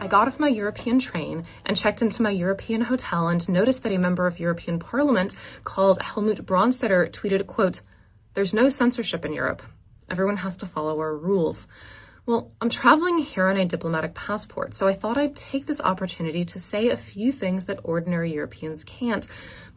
I got off my European train and checked into my European hotel and noticed that a member of European Parliament called Helmut Brandstätter tweeted, quote, "There's no censorship in Europe. Everyone has to follow our rules." Well, I'm traveling here on a diplomatic passport, so I thought I'd take this opportunity to say a few things that ordinary Europeans can't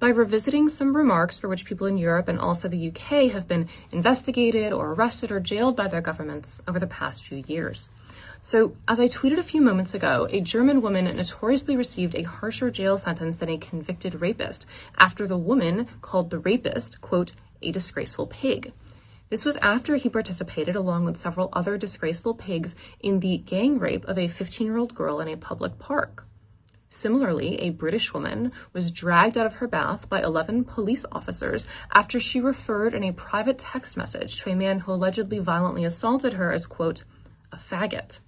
by revisiting some remarks for which people in Europe and also the UK have been investigated or arrested or jailed by their governments over the past few years. So, as I tweeted a few moments ago, a German woman notoriously received a harsher jail sentence than a convicted rapist after the woman called the rapist, quote, "a disgraceful pig." This was after he participated, along with several other disgraceful pigs, in the gang rape of a 15-year-old girl in a public park. Similarly, a British woman was dragged out of her bath by 11 police officers after she referred in a private text message to a man who allegedly violently assaulted her as, quote, "a faggot."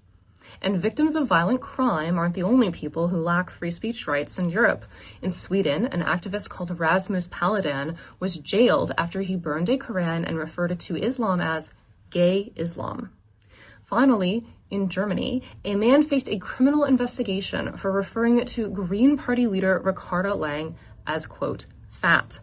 And victims of violent crime aren't the only people who lack free speech rights in Europe. In Sweden, an activist called Rasmus Paludan was jailed after he burned a Quran and referred to Islam as gay Islam. Finally, in Germany, a man faced a criminal investigation for referring to Green Party leader Ricarda Lang as, quote, "fat."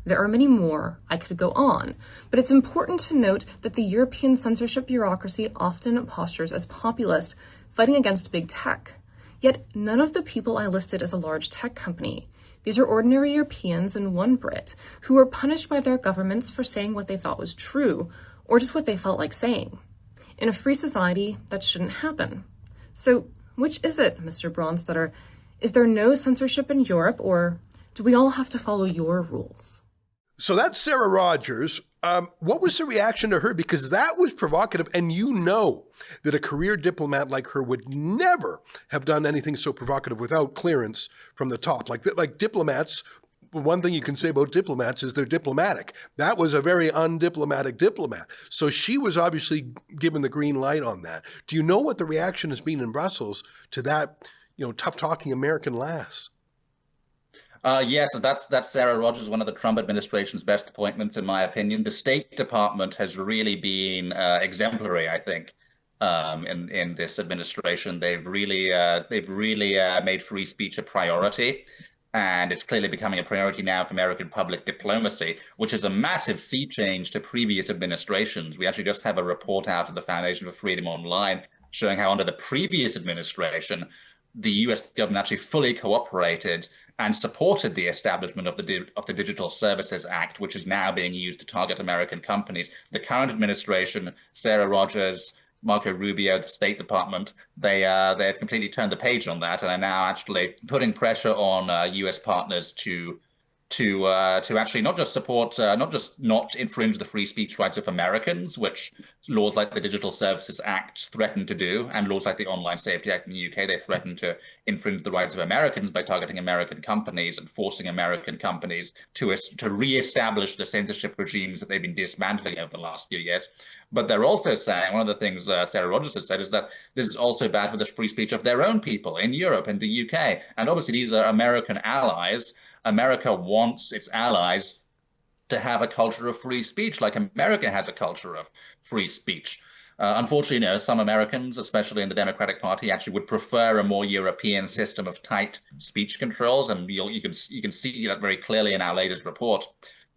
There are many more. I could go on, but it's important to note that the European censorship bureaucracy often postures as populist, fighting against big tech. Yet none of the people I listed is a large tech company. These are ordinary Europeans and one Brit who were punished by their governments for saying what they thought was true, or just what they felt like saying. In a free society, that shouldn't happen. So which is it, Mr. Brandstätter? Is there no censorship in Europe, or do we all have to follow your rules? So that's Sarah Rogers. What was the reaction to her? Because that was provocative. And you know that a career diplomat like her would never have done anything so provocative without clearance from the top. Like diplomats, one thing you can say about diplomats is they're diplomatic. That was a very undiplomatic diplomat. So she was obviously given the green light on that. Do you know what the reaction has been in Brussels to that, tough-talking American lass? Yes, that's Sarah Rogers, one of the Trump administration's best appointments, in my opinion. The State Department has really been exemplary, I think, in this administration. They've really made free speech a priority, and it's clearly becoming a priority now for American public diplomacy, which is a massive sea change to previous administrations. We actually just have a report out of the Foundation for Freedom Online showing how under the previous administration, the US government actually fully cooperated and supported the establishment of the Digital Services Act, which is now being used to target American companies. The current administration, Sarah Rogers, Marco Rubio, the State Department, they've completely turned the page on that and are now actually putting pressure on US partners to actually not just support, not infringe the free speech rights of Americans, which laws like the Digital Services Act threaten to do, and laws like the Online Safety Act in the UK, they threaten to infringe the rights of Americans by targeting American companies and forcing American companies to reestablish the censorship regimes that they've been dismantling over the last few years. But they're also saying, one of the things Sarah Rogers has said is that this is also bad for the free speech of their own people in Europe and the UK. And obviously these are American allies. America wants its allies to have a culture of free speech, like America has a culture of free speech. Unfortunately, some Americans, especially in the Democratic Party, actually would prefer a more European system of tight speech controls, and you can see that very clearly in our latest report.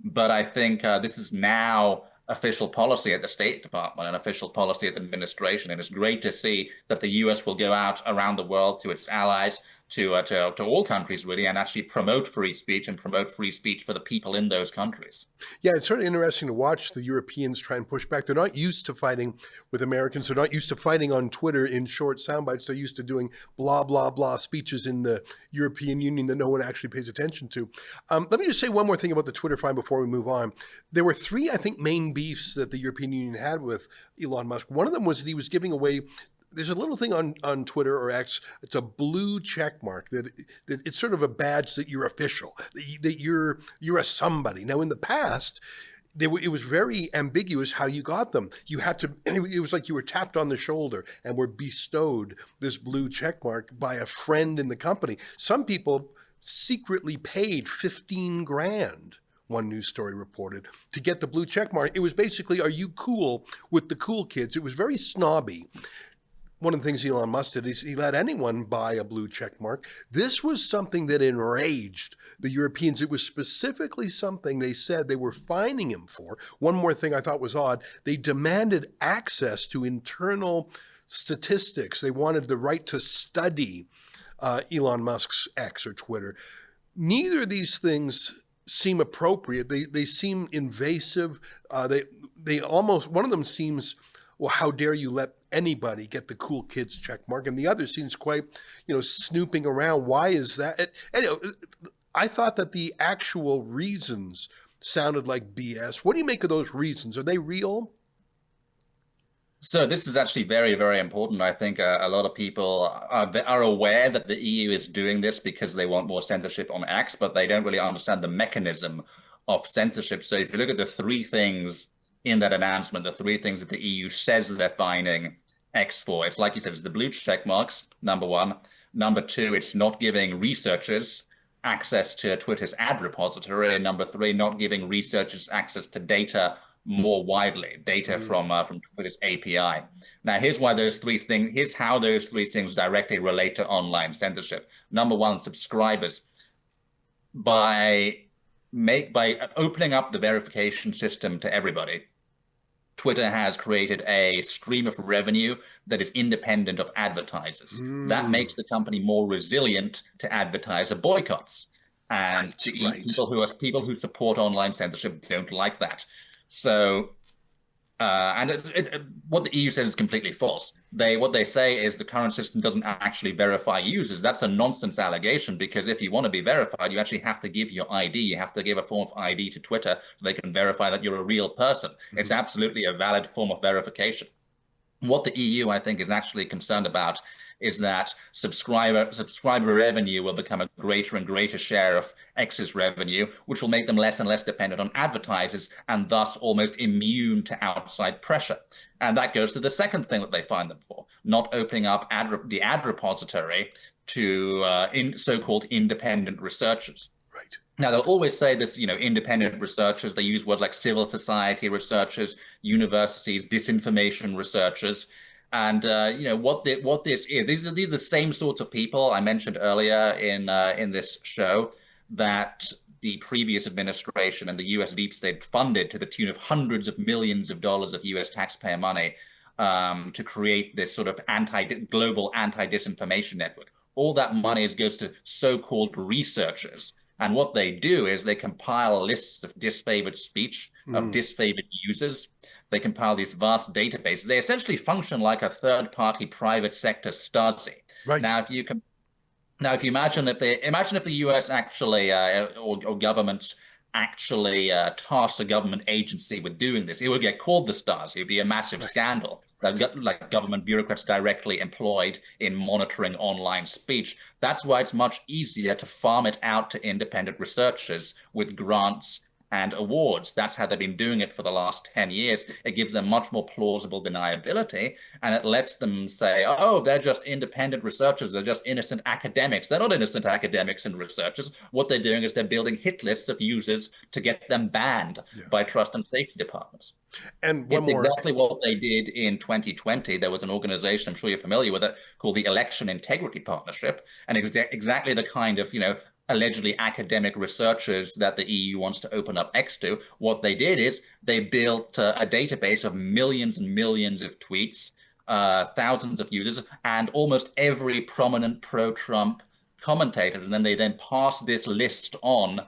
But I think this is now official policy at the State Department and official policy at the administration, and it's great to see that the U.S. will go out around the world to its allies, to all countries really, and actually promote free speech and promote free speech for the people in those countries. Yeah, it's sort of interesting to watch the Europeans try and push back. They're not used to fighting with Americans. They're not used to fighting on Twitter in short sound bites. They're used to doing blah, blah, blah speeches in the European Union that no one actually pays attention to. Let me just say one more thing about the Twitter fine before we move on. There were three, I think, main beefs that the European Union had with Elon Musk. One of them was that he was giving away, there's a little thing on Twitter or X, it's a blue check mark that it's sort of a badge that you're official, that you're a somebody. Now, in the past, it was very ambiguous how you got them. You had to, it was like you were tapped on the shoulder and were bestowed this blue check mark by a friend in the company. Some people secretly paid 15 grand. One news story reported, to get the blue check mark. It was basically, are you cool with the cool kids? It was very snobby. one of the things Elon Musk did is he let anyone buy a blue check mark. This was something that enraged the Europeans. It was specifically something they said they were fining him for. One more thing I thought was odd. They demanded access to internal statistics. They wanted the right to study Elon Musk's X or Twitter. Neither of these things seem appropriate. They seem invasive. They almost, one of them seems, well, how dare you let anybody get the cool kids check mark? And the other seems quite, snooping around. Why is that? I thought that the actual reasons sounded like BS. What do you make of those reasons? Are they real? So this is actually very, very important. I think a lot of people are aware that the EU is doing this because they want more censorship on X, but they don't really understand the mechanism of censorship. So if you look at the three things in that announcement, the three things that the EU says that they're fining X for, it's like you said, it's the blue check marks, number one. Number two, it's not giving researchers access to Twitter's ad repository. And number three, not giving researchers access to data more widely, data from Twitter's API. Now, here's how those three things directly relate to online censorship. Number one, subscribers. By opening up the verification system to everybody, Twitter has created a stream of revenue that is independent of advertisers. That makes the company more resilient to advertiser boycotts. And people who support online censorship don't like that. So, what the EU says is completely false. What they say is the current system doesn't actually verify users. That's a nonsense allegation, because if you want to be verified, you actually have to give your ID. You have to give a form of ID to Twitter so they can verify that you're a real person. It's absolutely a valid form of verification. What the EU, I think, is actually concerned about is that subscriber revenue will become a greater and greater share of X's revenue, which will make them less and less dependent on advertisers and thus almost immune to outside pressure. And that goes to the second thing that they find them for, not opening up the ad repository to so-called independent researchers. Right. Now, they'll always say this, independent researchers. They use words like civil society researchers, universities, disinformation researchers. And what this is, these are the same sorts of people I mentioned earlier in this show that the previous administration and the U.S. deep state funded to the tune of hundreds of millions of dollars of U.S. taxpayer money to create this sort of global anti-disinformation network. All that money goes to so-called researchers. And what they do is they compile lists of disfavored speech, of disfavored users. They compile these vast databases. They essentially function like a third-party private sector Stasi. Right. Now, if you imagine if the U.S. actually or governments actually tasked a government agency with doing this, it would get called the Stasi. It would be a massive scandal. Like government bureaucrats directly employed in monitoring online speech. That's why it's much easier to farm it out to independent researchers with grants and awards. That's how they've been doing it for the last 10 years. It gives them much more plausible deniability, and it lets them say, oh, they're just independent researchers. They're just innocent academics. They're not innocent academics and researchers. What they're doing is they're building hit lists of users to get them banned by trust and safety departments. And exactly what they did in 2020. There was an organization, I'm sure you're familiar with it, called the Election Integrity Partnership, and exactly the kind of, allegedly academic researchers that the EU wants to open up X to. What they did is they built a database of millions and millions of tweets, thousands of users, and almost every prominent pro-Trump commentator. And then they passed this list on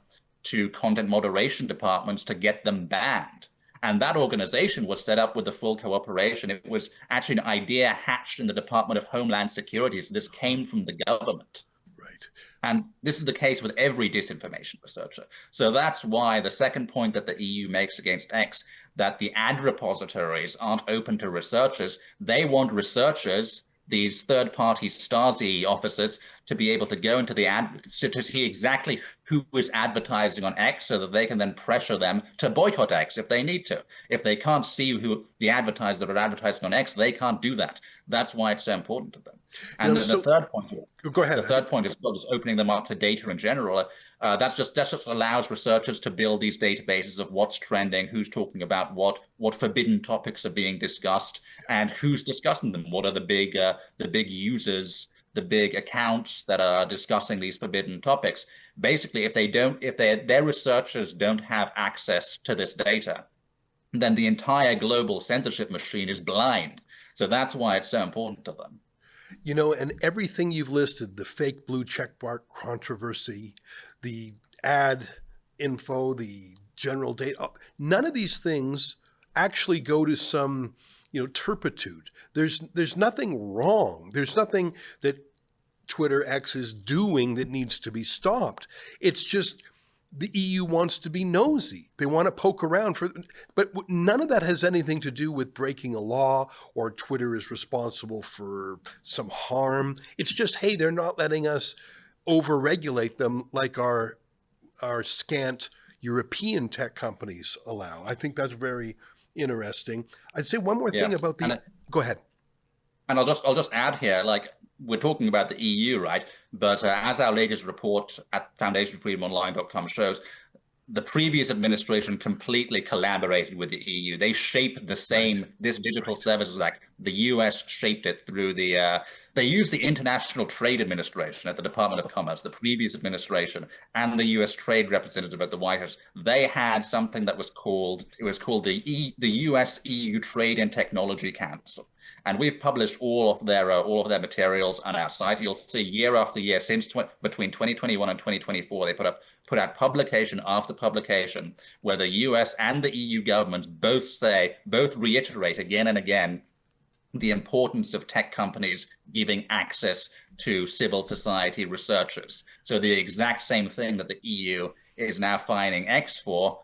to content moderation departments to get them banned. And that organization was set up with the full cooperation. It was actually an idea hatched in the Department of Homeland Security. So this came from the government. Right. And this is the case with every disinformation researcher. So that's why the second point that the EU makes against X, that the ad repositories aren't open to researchers. They want researchers, these third-party Stasi officers, to be able to go into the ad to see exactly who is advertising on X, so that they can then pressure them to boycott X if they need to. If they can't see who the advertisers that are advertising on X, they can't do that. That's why it's so important to them. And then the So third point, go ahead. the third point is well, just opening them up to data in general. That just allows researchers to build these databases of what's trending, who's talking about what forbidden topics are being discussed, and who's discussing them. What are the big users, the big accounts that are discussing these forbidden topics? Basically, if their researchers don't have access to this data, then the entire global censorship machine is blind. So that's why it's so important to them. You know, and everything you've listed, the fake blue check mark controversy, the ad info, the general data, none of these things actually go to some, turpitude. There's nothing wrong. There's nothing that Twitter X is doing that needs to be stopped. It's just the EU wants to be nosy. They want to poke around but none of that has anything to do with breaking a law or Twitter is responsible for some harm. It's just, hey, they're not letting us overregulate them like our scant European tech companies allow. I think that's very interesting. I'd say one more thing about go ahead. And I'll just add here, like, we're talking about the EU, right? But as our latest report at foundationfreedomonline.com shows, the previous administration completely collaborated with the EU. They shaped this Digital Services Act. The US shaped it through they used the International Trade Administration at the Department of Commerce, the previous administration, and the US Trade Representative at the White House. They had something that was called the US EU Trade and Technology Council. And we've published all of their materials on our site. You'll see year after year between 2021 and 2024, they put out publication after publication where the US and the EU governments both reiterate again and again the importance of tech companies giving access to civil society researchers. So the exact same thing that the EU is now fining X for,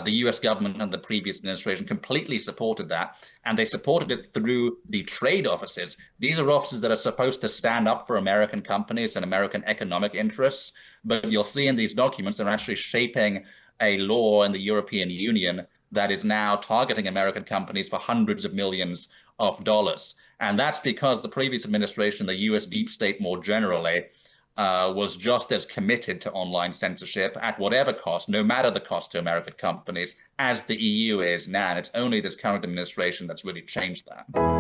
the US government and the previous administration completely supported that, and they supported it through the trade offices. These are offices that are supposed to stand up for American companies and American economic interests, but you'll see in these documents they're actually shaping a law in the European Union that is now targeting American companies for hundreds of millions of dollars. And that's because the previous administration, the US deep state more generally, was just as committed to online censorship at whatever cost, no matter the cost to American companies, as the EU is now. And it's only this current administration that's really changed that.